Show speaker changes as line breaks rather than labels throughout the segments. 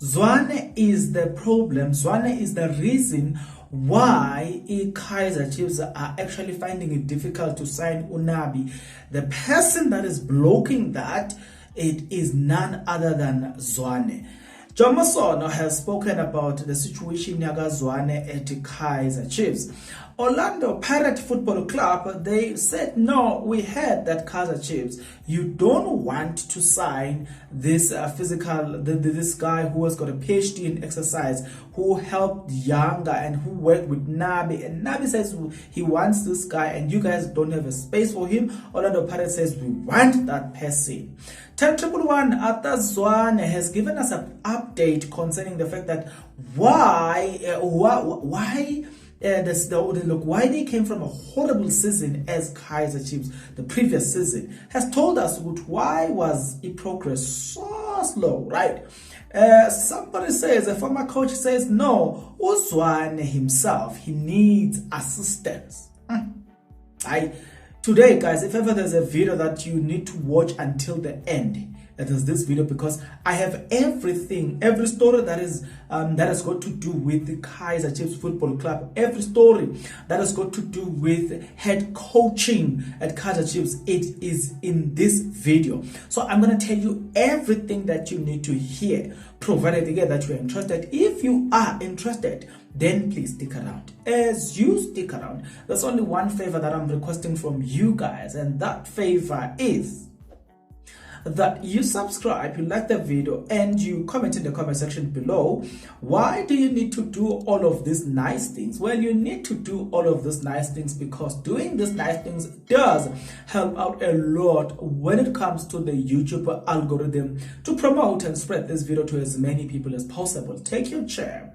Zwane is the problem. Zwane is the reason why Kaizer Chiefs are actually finding it difficult to sign Nabi. The person that is blocking that, it is none other than Zwane. Sono has spoken about the situation Nyaga Zwane at Kaizer Chiefs. Orlando Pirate Football Club, they said, no, we heard that Kaizer Chiefs, you don't want to sign this this guy who has got a PhD in exercise, who helped Younger and who worked with Nabi. And Nabi says he wants this guy and you guys don't have a space for him. Orlando Pirate says, we want that person. 10111 Arthur Zwane has given us an update concerning the fact that why they came from a horrible season as Kaizer Chiefs the previous season, has told us why was the progress so slow, right? Somebody says, a former coach says, no, Zwane himself, he needs assistance. Today, guys, if ever there's a video that you need to watch until the end, that is this video, because I have everything, every story that has got to do with the Kaizer Chiefs Football Club, every story that has got to do with head coaching at Kaizer Chiefs, it is in this video. So I'm going to tell you everything that you need to hear, provided again that you're interested. If you are interested, then please stick around. As you stick around, there's only one favor that I'm requesting from you guys, and that favor is that you subscribe, you like the video, and you comment in the comment section below. Why do you need to do all of these nice things? Well, you need to do all of these nice things because doing these nice things does help out a lot when it comes to the YouTube algorithm to promote and spread this video to as many people as possible. Take your chair,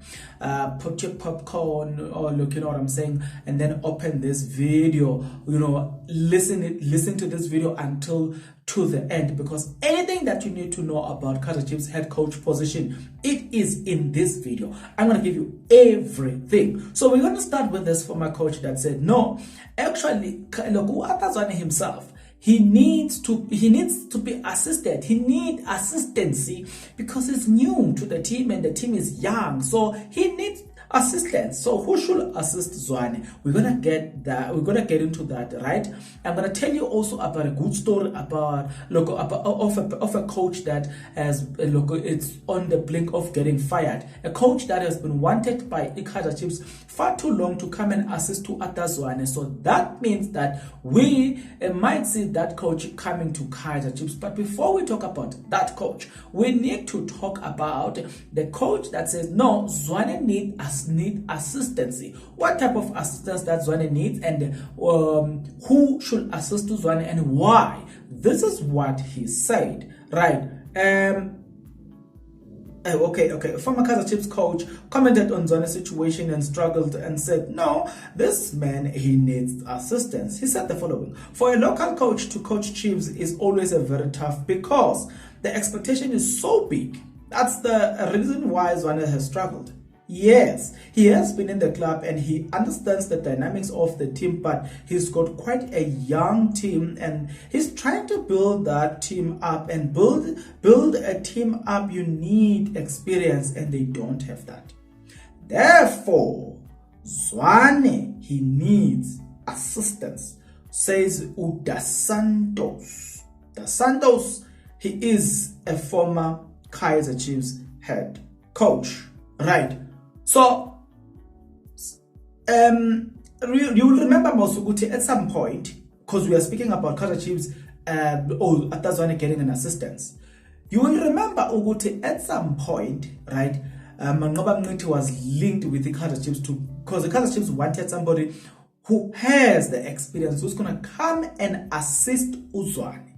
put your popcorn, or look, you know what I'm saying, and then open this video, listen to this video until to the end, because anything that you need to know about Kaizer Chiefs head coach position, it is in this video. I'm going to give you everything. So we're going to start with this former coach that said, no, actually, look, Arthur Zwane himself, he needs to be assisted. He needs assistancy because he's new to the team and the team is young. So he needs assistance. So who should assist Zwane? We're gonna get that. We're gonna get into that, right? I'm gonna tell you also about a good story about of a coach that has it's on the blink of getting fired. A coach that has been wanted by Kaizer Chiefs far too long to come and assist to Arthur Zwane. So that means that we might see that coach coming to Kaizer Chiefs. But before we talk about that coach, we need to talk about the coach that says no, Zwane need assistance. What type of assistance that Zwane needs, and who should assist to Zwane and why? This is what he said, right? Okay. Former Kaizer Chiefs coach commented on Zwane's situation and struggled and said, no, this man, he needs assistance. He said the following: for a local coach to coach Chiefs is always a very tough because the expectation is so big. That's the reason why Zwane has struggled. Yes, he has been in the club and he understands the dynamics of the team, but he's got quite a young team and he's trying to build that team up, and build a team up, you need experience and they don't have that. Therefore, Zwane, he needs assistance, says Uda Santos. Da Santos, he is a former Kaizer Chiefs head coach, right? So, you will remember Mosuguti at some point, because we are speaking about Kaizer Chiefs, Arthur Zwane getting an assistance. You will remember Uguti at some point, right? Mangoba Mniti was linked with the Kaizer Chiefs because the Kaizer Chiefs wanted somebody who has the experience, who's going to come and assist Zwane.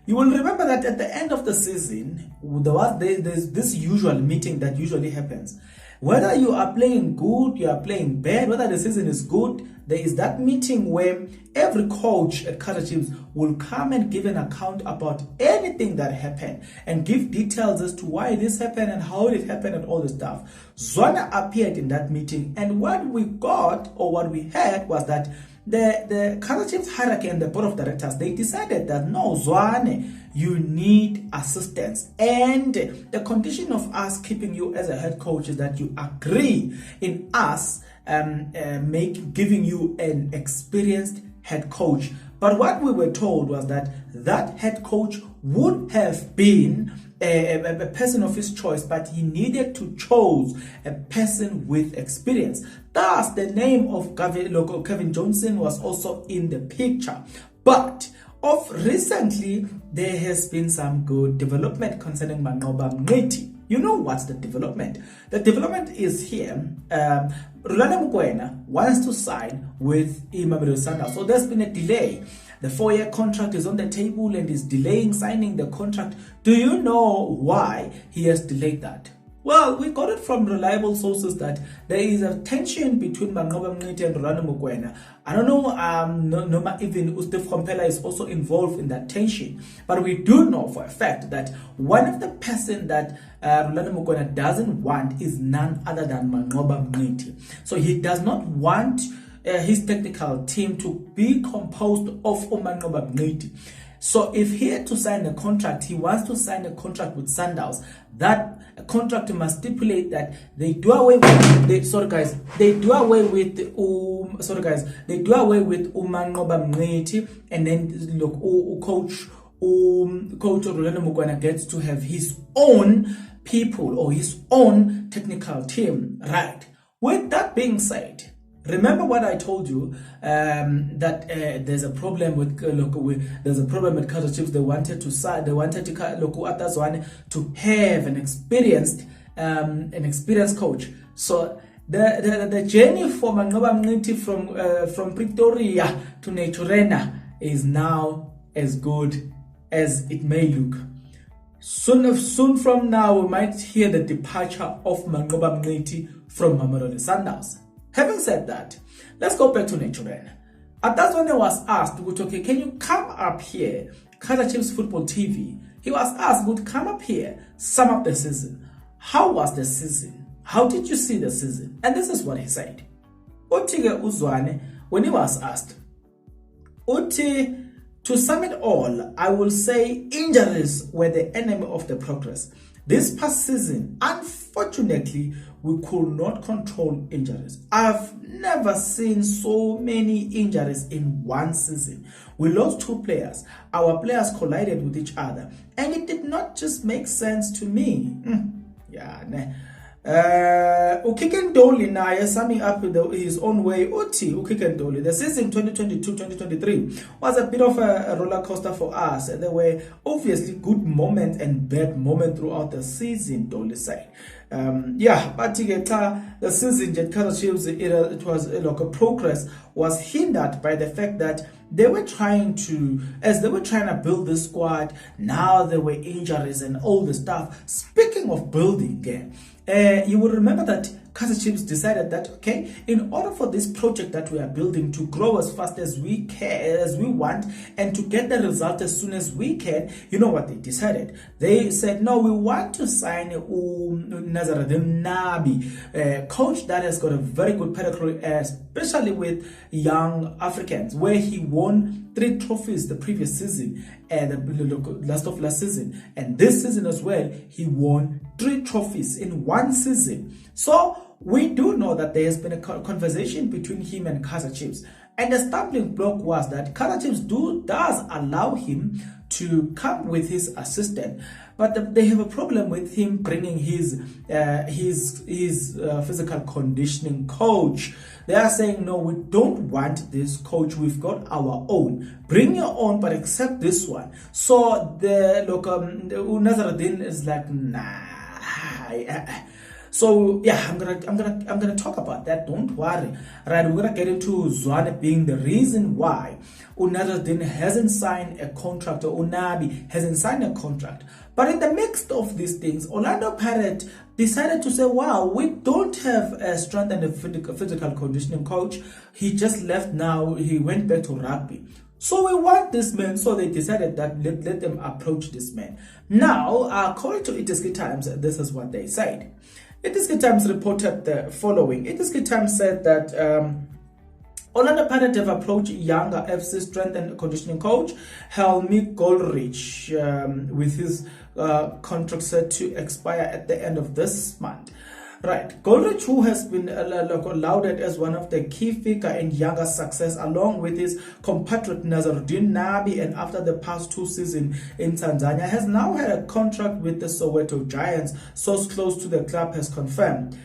You will remember that at the end of the season, there's this usual meeting that usually happens. Whether you are playing good, you are playing bad, whether the season is good, there is that meeting where every coach at Kaizer Chiefs will come and give an account about anything that happened and give details as to why this happened and how it happened and all the stuff. Zwane appeared in that meeting, and what we got or what we heard was that the Kaizer Chiefs hierarchy and the board of directors, they decided that no, Zwane, you need assistance. And the condition of us keeping you as a head coach is that you agree in us giving you an experienced head coach. But what we were told was that that head coach would have been a person of his choice, but he needed to choose a person with experience. Thus, the name of Kevin Johnson was also in the picture. But of recently, there has been some good development concerning Manqoba Mngqithi. You know what's the development? The development is here. Rulana Mokoena wants to sign with Mamelodi Sundowns. So there's been a delay. The 4-year contract is on the table and is delaying signing the contract. Do you know why he has delayed that? Well, we got it from reliable sources that there is a tension between Manqoba Mngqithi and Rulana Mokoena. I don't know, even Ustef Kompela is also involved in that tension. But we do know for a fact that one of the person that Rulana Mokoena doesn't want is none other than Manqoba Mngqithi. So he does not want his technical team to be composed of Manqoba Mngqithi. So if he had to sign a contract, he wants to sign a contract with Sundowns. That contract must stipulate that they do away with they do away with Manqoba Mngqithi, and then look, coach Rulana Mokoena gets to have his own people or his own technical team, right? With that being said, remember what I told you, that there's a problem with Kaizer Chiefs. They wanted Zwane to have an experienced coach. So the journey for Manqoba Mngqithi from Pretoria to Naturena is now as good as it may look. Soon from now, we might hear the departure of Manqoba Mngqithi from Mamelodi Sundowns. Having said that, let's go back to Naturena. Zwane was asked, okay, can you come up here, Kaizer Chiefs Football TV? He was asked, would come up here, sum up the season. How was the season? How did you see the season? And this is what he said. Utige Zwane, when he was asked, to sum it all, I will say injuries were the enemy of the progress. This past season, unfortunately, we could not control injuries. I've never seen so many injuries in one season. We lost 2 players. Our players collided with each other. And it did not just make sense to me. Ukikendoli naye summing up his own way. Ukikendoli, the season 2022-2023 was a bit of a roller coaster for us. There were obviously good moments and bad moments throughout the season, Dolly said. But the season Kaizer Chiefs, it was like a progress was hindered by the fact that they were trying to build this squad. Now there were injuries and all the stuff. Speaking of building, you will remember that Kaizer Chiefs decided that, okay, in order for this project that we are building to grow as fast as we can, as we want, and to get the result as soon as we can, you know what they decided? They said, no, we want to sign Nasreddine Nabi, coach that has got a very good pedigree, especially with young Africans, where he won 3 trophies the previous season and the last season, and this season as well he won 3 trophies in one season. So we do know that there has been a conversation between him and Kaizer Chiefs, and the stumbling block was that Kaizer Chiefs does allow him to come with his assistant, but they have a problem with him bringing his physical conditioning coach. They are saying, no, we don't want this coach. We've got our own. Bring your own, but accept this one. So the Nasreddine is like, nah. So yeah, I'm gonna talk about that. Don't worry. Right, we're gonna get into Zwane being the reason why Nasreddine hasn't signed a contract, or Nabi hasn't signed a contract. But in the midst of these things, Orlando Pirates decided to say, wow, we don't have a strength and a physical conditioning coach. He just left now. He went back to rugby. So we want this man. So they decided that let them approach this man. Now, according to Itiski Times, this is what they said. Itiski Times reported the following. Itiski Times said that Orlando Pirates have approached younger FC strength and conditioning coach Helmi Goldrich with his contract set to expire at the end of this month. Right, Goldrich, who has been lauded as one of the key figures in younger success, along with his compatriot Nasreddine Nabi, and after the past 2 seasons in Tanzania, has now had a contract with the Soweto Giants. Source close to the club has confirmed.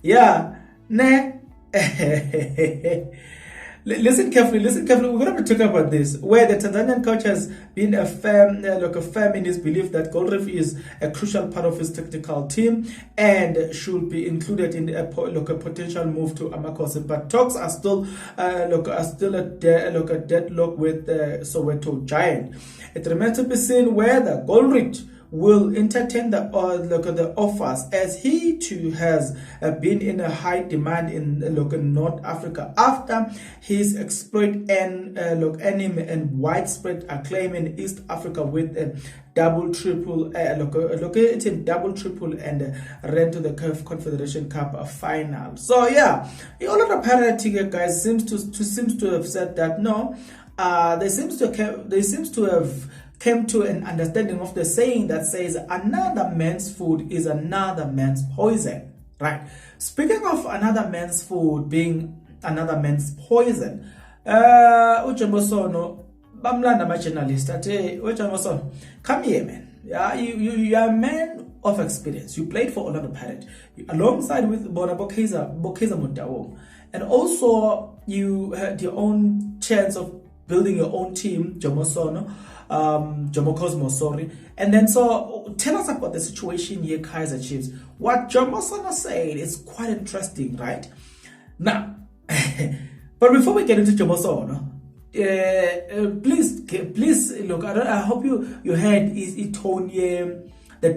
Yeah, nah. Listen carefully. We're going to be talking about this, where the Tanzanian coach has been firm in his belief that Goldrich is a crucial part of his technical team and should be included in a potential move to Amakosi. But talks are still a deadlock with the Soweto Giant. It remains to be seen whether Goldrich will entertain the offers, as he too has been in a high demand in North Africa after his exploit and anime and widespread acclaim in East Africa with a double triple and ran to the Confederation Cup final. So yeah, all of the parity guys seems to have said that no, they seems to have came to an understanding of the saying that says another man's food is another man's poison. Right? Speaking of another man's food being another man's poison, Sono bamlanda ma-journalist ate Sono, come here, man. Yeah, you are a man of experience. You played for Orlando Pirates alongside with Bokeza Mutawong, and also you had your own chance of building your own team, Sono. Jomo Cosmo, sorry. And then so tell us about the situation here, Kaizer Chiefs. What Jomo Sono said is quite interesting, right? Now, but before we get into Jomo Sono, please look. I hope you heard the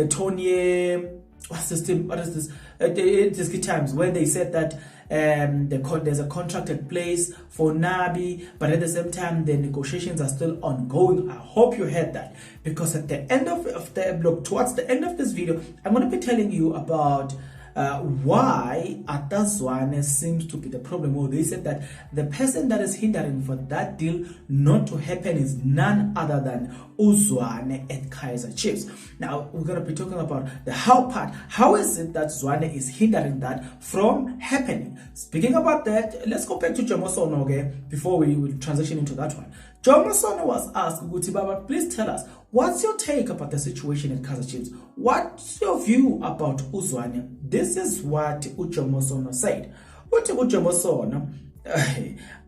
Tony. What's this thing? What is this? It's good times when they said that there's a contracted place for Nabi, but at the same time the negotiations are still ongoing. I hope you heard that, because at the end of the blog, towards the end of this video, I'm going to be telling you about why Sono Zwane seems to be the problem. Well, they said that the person that is hindering for that deal not to happen is none other than Zwane at Kaizer Chiefs. Now we're going to be talking about the how part. How is it that Zwane is hindering that from happening? Speaking about that, let's go back to Jomo Sono, okay, before we will transition into that one. Jomo Sono was asked, Guti Baba, please tell us, what's your take about the situation at Kaizer Chiefs? What's your view about Zwane? This is what Jomo Sono said. What Jomo Sono,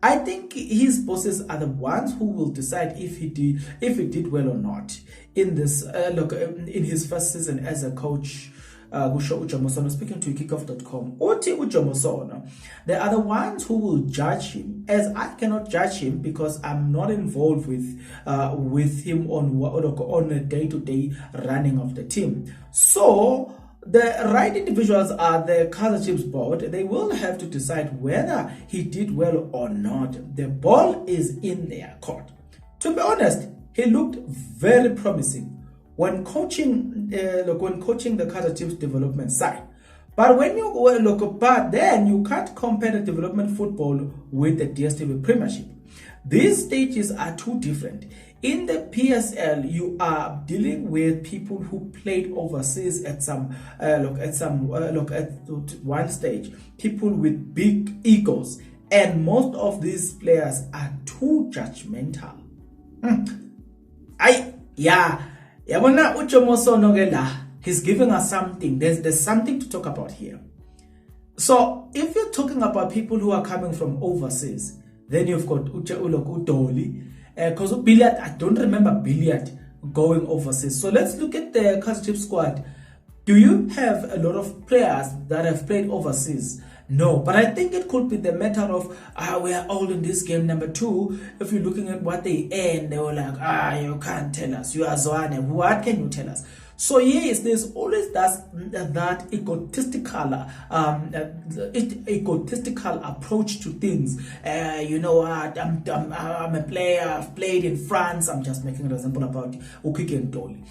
I think his bosses are the ones who will decide if he did well or not in this in his first season as a coach. Jomo Sono, speaking to kickoff.com, Jomo Sono, they are the ones who will judge him, as I cannot judge him because I'm not involved with him on a day-to-day running of the team. So the right individuals are the Kaizer Chiefs board. They will have to decide whether he did well or not. The ball is in their court. To be honest, he looked very promising when coaching the Kaizer Chiefs development side. But when you then you can't compare the development football with the DStv Premiership. These stages are too different. In the PSL, you are dealing with people who played overseas at one stage, people with big egos, and most of these players are too judgmental. He's giving us something. There's something to talk about here. So if you're talking about people who are coming from overseas, then you've got Udoli. Because Billiard, I don't remember Billiard going overseas. So let's look at the Kaizer Chiefs squad. Do you have a lot of players that have played overseas? No, but I think it could be the matter of we are all in this game. Number two, if you're looking at what they earn, they were like, you can't tell us. You are Zwane. What can you tell us? So yes, there's always that egotistical approach to things. You know what? I'm a player. I've played in France. I'm just making an example about Ukike and Dolly.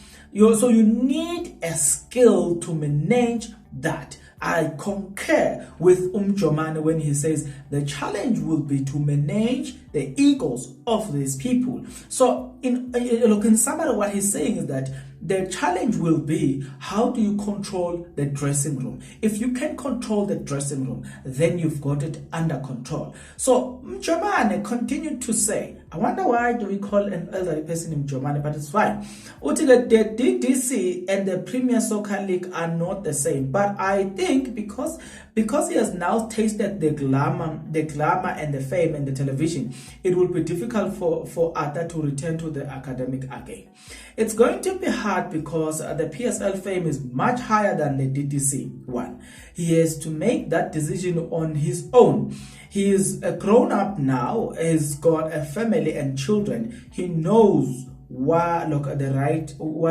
So you need a skill to manage that. I concur with Jomane when he says the challenge will be to manage the egos of these people. So in summary, what he's saying is that the challenge will be, how do you control the dressing room? If you can control the dressing room, then you've got it under control. So Mjomane continued to say, I wonder why do we call an elderly person Mjomane, but it's fine. The DDC and the Premier Soccer League are not the same, but I think because he has now tasted the glamour and the fame and the television, it will be difficult for Arthur to return to the academic again. It's going to be hard because the PSL fame is much higher than the DDC one. He has to make that decision on his own. He is a grown-up now, he's got a family and children. He knows what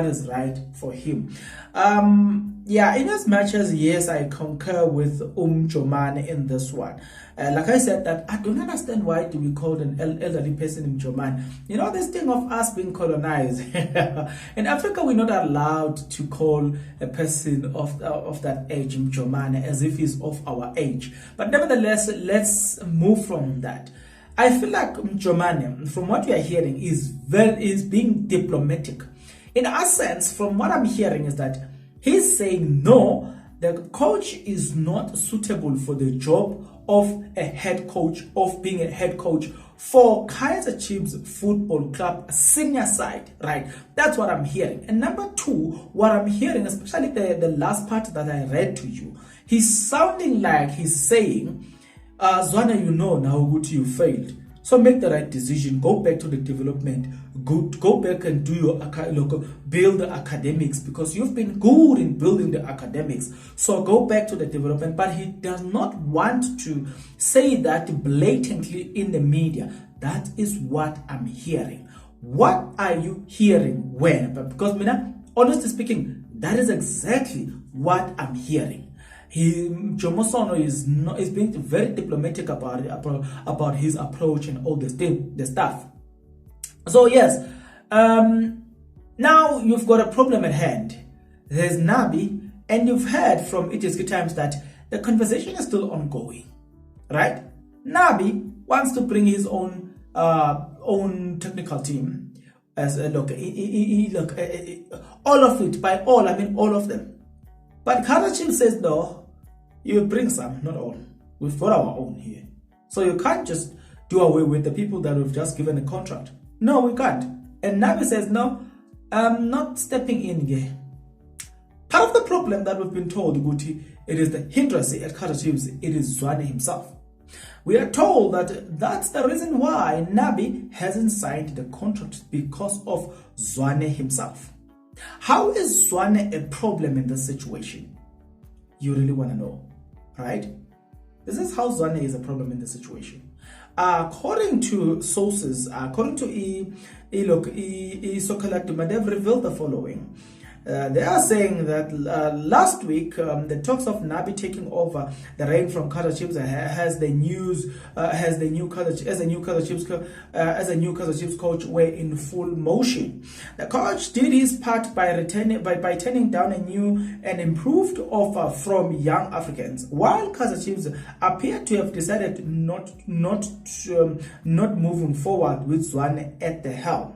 is right for him. Yeah, in as much as yes, I concur with Jomane in this one. Like I said, that I don't understand why do we call an elderly person Jomane. You know, this thing of us being colonized. In Africa, we're not allowed to call a person of that age Jomane as if he's of our age. But nevertheless, let's move from that. I feel like Jomane, from what we are hearing, is being diplomatic. In a sense, from what I'm hearing, is that he's saying no, the coach is not suitable for the job of a head coach, of being a head coach for Kaizer Chiefs Football Club senior side, right? That's what I'm hearing. And number two, what I'm hearing, especially the last part that I read to you, he's sounding like he's saying, Zwane, you know now good you failed. So make the right decision. Go back to the development. Go back and do your build the academics, because you've been good in building the academics. So go back to the development. But he does not want to say that blatantly in the media. That is what I'm hearing. What are you hearing when? Because honestly speaking, that is exactly what I'm hearing. Jomo Sono is being very diplomatic about his approach and all the stuff. So yes, now you've got a problem at hand. There's Nabi, and you've heard from ETSK Times that the conversation is still ongoing, right? Nabi wants to bring his own technical team as a look. All of it, by all I mean all of them. But Kaizer Chiefs says no. You bring some, not all. We've got our own here. So you can't just do away with the people that we've just given a contract. No, we can't. And Nabi says, no, I'm not stepping in here. Part of the problem that we've been told, Guti, it is the hindrance at Kaizer Chiefs, it is Zwane himself. We are told that that's the reason why Nabi hasn't signed the contract, because of Zwane himself. How is Zwane a problem in this situation? You really want to know, right? This is how Zwane is a problem in this situation. According to sources, according to Sokolak, they've revealed the following. They are saying that last week the talks of Nabi taking over the reign from Kaizer Chiefs as the new Kaizer Chiefs coach were in full motion. The coach did his part by turning down a new and improved offer from Young Africans, while Kaizer Chiefs appear to have decided not moving forward with Zwane at the helm.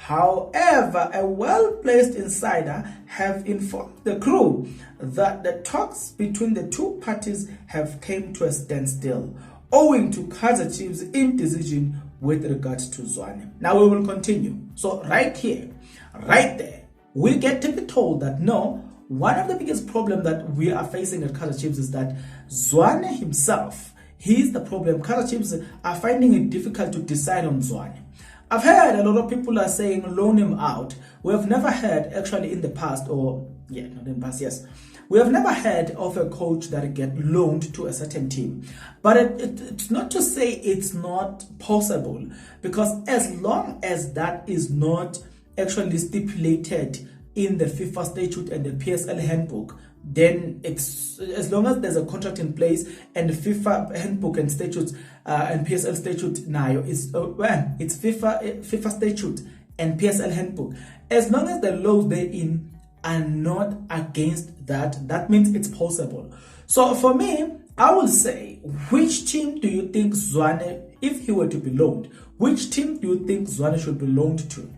However, a well-placed insider have informed the crew that the talks between the two parties have come to a standstill, owing to Kaizer Chiefs' indecision with regards to Zwane. Now we will continue. So right here, right there, we get to be told that no, one of the biggest problems that we are facing at Kaizer Chiefs is that Zwane himself, he's the problem. Kaizer Chiefs are finding it difficult to decide on Zwane. I've heard a lot of people are saying loan him out. We have never heard, actually in the past, not in the past, yes. We have never heard of a coach that get loaned to a certain team. But it's not to say it's not possible, because as long as that is not actually stipulated in the FIFA statute and the PSL handbook, then it's, as long as there's a contract in place and the FIFA handbook and statutes and PSL statute now is it's FIFA statute and PSL handbook. As long as the laws therein are not against that, that means it's possible. So for me, I will say, which team do you think Zwane, if he were to be loaned, which team do you think Zwane should be loaned to?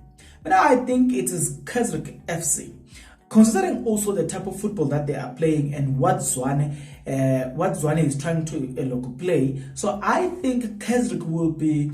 And I think it is Keswick FC. Considering also the type of football that they are playing and what Zwane is trying to play, so I think Keswick will be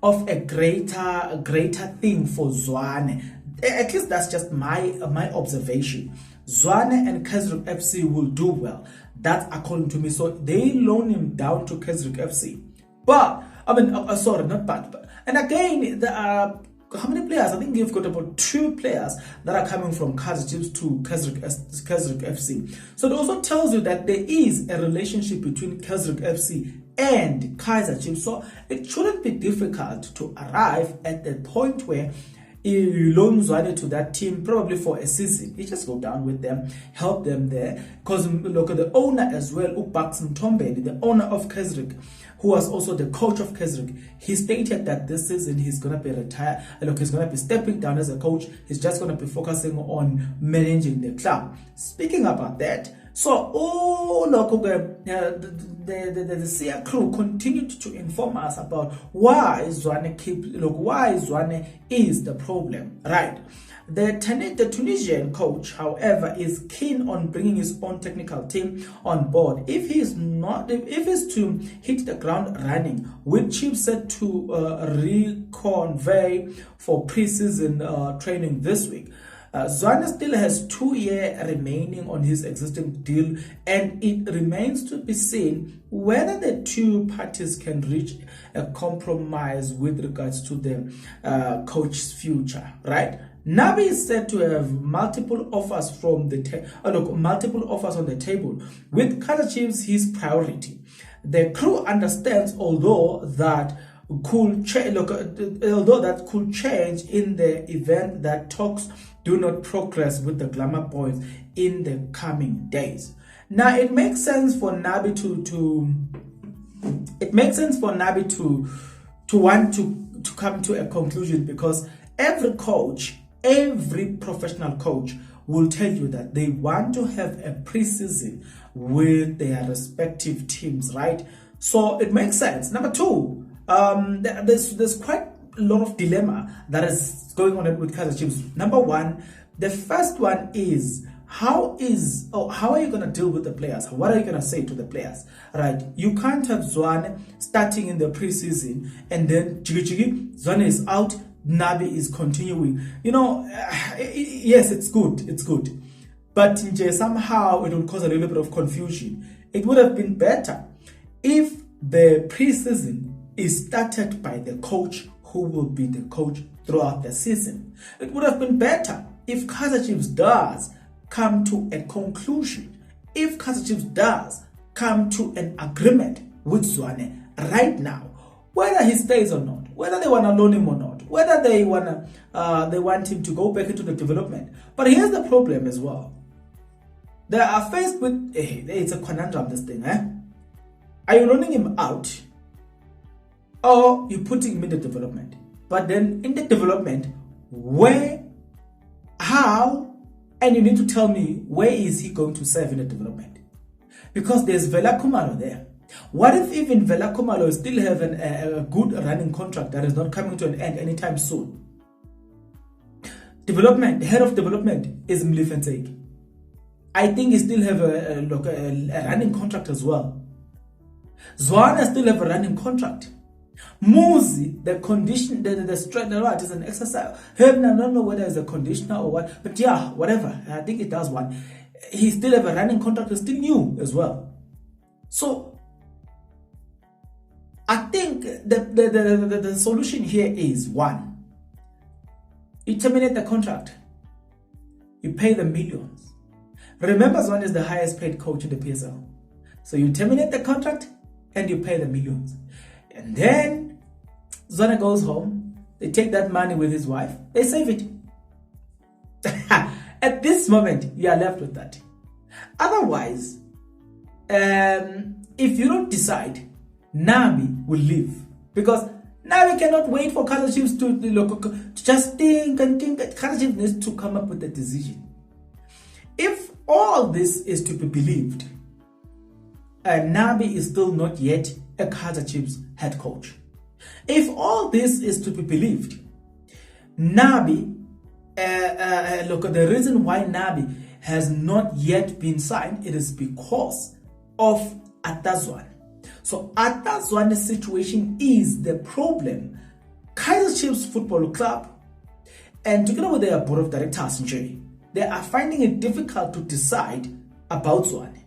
of a greater thing for Zwane. At least that's just my observation. Zwane and Keswick FC will do well. That's according to me. So they loan him down to Keswick FC. But I mean, sorry, not bad. But, and again, there are how many players? I think you've got about 2 players that are coming from Kaizer Chiefs to Keswick FC. So it also tells you that there is a relationship between Keswick FC and Kaizer Chiefs. So it shouldn't be difficult to arrive at the point where you loan Zwane to that team probably for a season. You just go down with them, help them there. Because look at the owner as well, Ubax Mtombeni, the owner of Keswick, who was also the coach of Keswick. He stated that this season he's gonna be retired. Look, he's gonna be stepping down as a coach. He's just gonna be focusing on managing the club. Speaking about that, so the SIA crew continued to inform us about why Zwane is the problem, right? The Tunisian coach, however, is keen on bringing his own technical team on board. If he's to hit the ground running, with Chiefs set to reconvey for preseason training this week. Zwane still has 2 years remaining on his existing deal, and it remains to be seen whether the two parties can reach a compromise with regards to the coach's future, right? Nabi is said to have multiple offers from multiple offers on the table, with Kaizer Chiefs his priority. The crew understands, although that could change in the event that talks do not progress with the Glamour Boys in the coming days. Now it makes sense for Nabi to want to come to a conclusion, because every professional coach will tell you that they want to have a preseason with their respective teams, right? So it makes sense. Number 2, there's quite a lot of dilemma that is going on with Kaizer Chiefs. Number 1, the first one is how are you going to deal with the players? What are you going to say to the players, right? You can't have Zwane starting in the preseason and then Zwane is out, Nabi is continuing. Yes, it's good, but somehow it will cause a little bit of confusion. It would have been better if the preseason is started by the coach who will be the coach throughout the season. It would have been better if Kaizer Chiefs does come to a conclusion, if Kaizer Chiefs does come to an agreement with Zwane right now, whether he stays or not, whether they want to loan him or not, whether they want him to go back into the development. But here's the problem as well. They are faced with it's a conundrum, this thing, Are you loaning him out, or you putting him in the development? But then in the development, where, how, and you need to tell me where is he going to serve in the development? Because there's Vela Kumalo there. What if even Vela Kumalo still have a good running contract that is not coming to an end anytime soon? The head of development is Mlifensek. I think he still have a running contract as well. Zwane still have a running contract. Muzi, the condition, the strength, is an exercise. I don't know whether it's a conditioner or what, but yeah, whatever. I think it does one. He still have a running contract, he's still new as well. So I think the solution here is 1. You terminate the contract. You pay the millions. Remember, Zwane is the highest paid coach in the PSL. So you terminate the contract and you pay the millions. And then Zwane goes home. They take that money with his wife. They save it. At this moment, you are left with that. Otherwise, if you don't decide, Nabi will leave. Because Nabi cannot wait for Kaizer Chiefs to just think and think. Kaizer Chiefs needs to come up with a decision. If all this is to be believed, Nabi is still not yet a Kaizer Chiefs head coach. If all this is to be believed, Nabi, look, the reason why Nabi has not yet been signed, it is because of Zwane. So Zwane's situation is the problem. Kaizer Chiefs Football Club, and together with their board of directors, they are finding it difficult to decide about Zwane.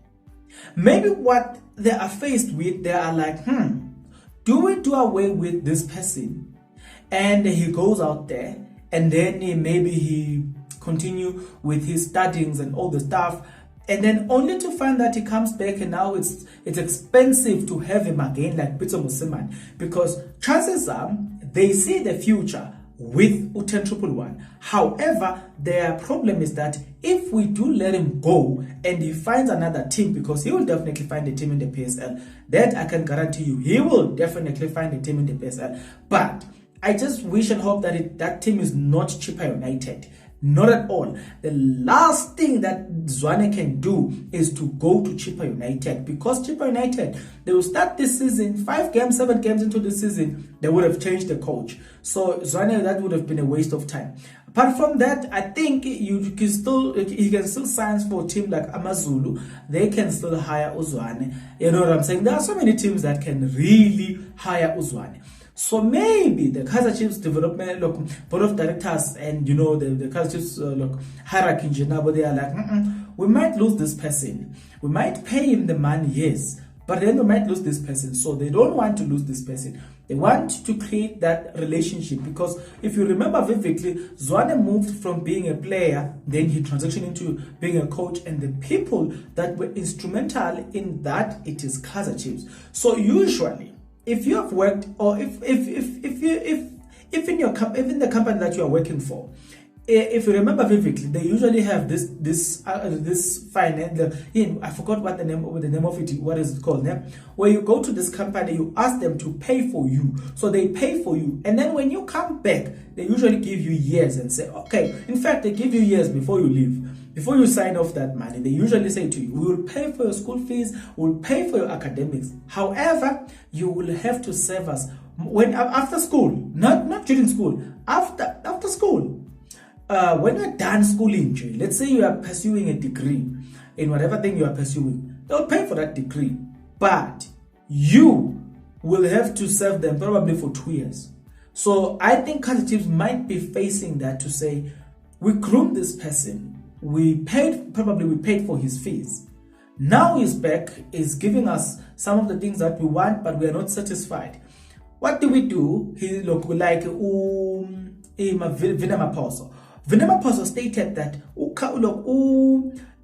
Maybe what they are faced with, they are like, do we do away with this person? And he goes out there, and then maybe he continue with his studies and all the stuff, and then only to find that he comes back and now it's expensive to have him again like Peter Musiman, because chances are they see the future with U1011. However, their problem is that if we do let him go and he finds another team, because he will definitely find a team in the PSL, that I can guarantee you, he will definitely find a team in the PSL. But I just wish and hope that that team is not Chippa United. Not at all. The last thing that Zwane can do is to go to Chippa United, because Chippa United, they will start this season 5 games, 7 games into the season, they would have changed the coach. So Zwane, that would have been a waste of time. Apart from that, I think he can still sign for a team like Amazulu. They can still hire Zwane. You know what I'm saying? There are so many teams that can really hire Zwane. So maybe the Kaizer Chiefs development board of directors and the Kaizer Chiefs hierarchy in general, they are like, we might lose this person. We might pay him the money, yes, but then we might lose this person. So they don't want to lose this person. They want to create that relationship, because if you remember vividly, Zwane moved from being a player, then he transitioned into being a coach, and the people that were instrumental in that, it is Kaizer Chiefs. So usually, if you have worked, or if in the company that you are working for, if you remember vividly, they usually have this finance. I forgot what the name of it. What is it called? Where you go to this company, you ask them to pay for you, so they pay for you, and then when you come back, they usually give you years and say, okay. In fact, they give you years before you leave. Before you sign off that money, they usually say to you, we will pay for your school fees, we will pay for your academics. However, you will have to serve us after school, not during school, after school. When you're done schooling, let's say you are pursuing a degree in whatever thing you are pursuing, they'll pay for that degree, but you will have to serve them probably for 2 years. So I think Kaizer Chiefs might be facing that, to say, we groomed this person, we paid for his fees. Now he's back, is giving us some of the things that we want, but we are not satisfied. What do we do? He look like Vinamaposo stated that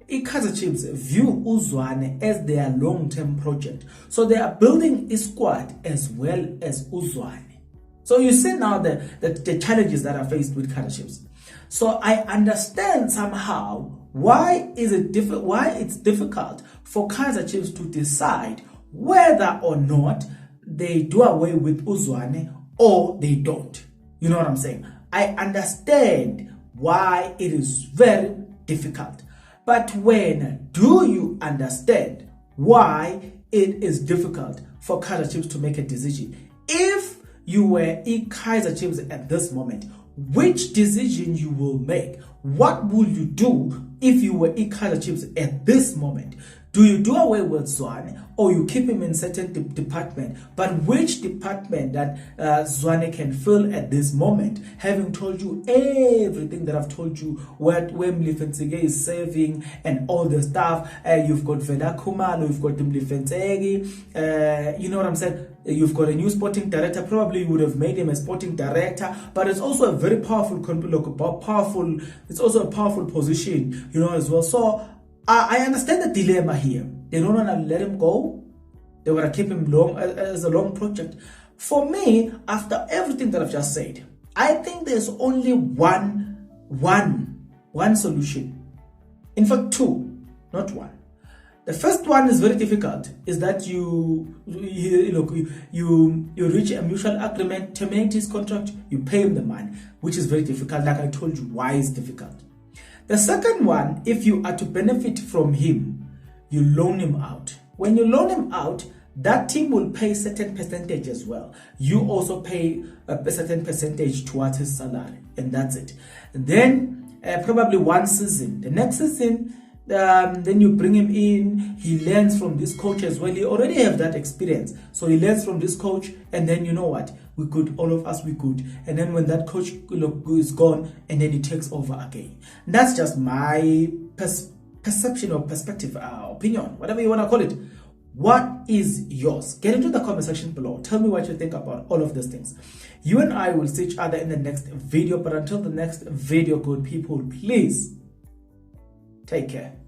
Kaizer Chiefs view Zwane as their long-term project. So they are building a squad as well as Zwane. So you see now the challenges that are faced with Kaizer Chiefs. So I understand somehow why it's difficult for Kaizer Chiefs to decide whether or not they do away with Zwane or they don't. You know what I'm saying? I understand why it is very difficult. But when do you understand why it is difficult for Kaizer Chiefs to make a decision? If you were Kaizer Chiefs at this moment, which decision you will make? What will you do if you were Kaizer Chiefs at this moment? Do you do away with Zwane, or you keep him in certain department? But which department that Zwane can fill at this moment? Having told you everything that I've told you, where Mlifensege is serving and all the stuff. You've got Veda Kumalo, you've got Mlifensege. You know what I'm saying? You've got a new sporting director. Probably you would have made him a sporting director, but it's also a very powerful, it's also a powerful position, as well. So I understand the dilemma here. They don't want to let him go. They want to keep him long as a long project. For me, after everything that I've just said, I think there's only one solution. In fact, 2, not 1. The first one is very difficult. Is that you reach a mutual agreement, terminate his contract, you pay him the money, which is very difficult. Like I told you, why it's difficult. The second one, if you are to benefit from him, you loan him out. when you loan him out, that team will pay certain percentage as well. You also pay a certain percentage towards his salary, and that's it. And then probably one season. The next season, then you bring him in. He learns from this coach as well. He already have that experience, so he learns from this coach. And then you know what? We could, all of us, we could. And then when that coach is gone, and then he takes over again. And that's just my perception or perspective, opinion, whatever you want to call it. What is yours? Get into the comment section below. Tell me what you think about all of these things. You and I will see each other in the next video. But until the next video, good people, please take care.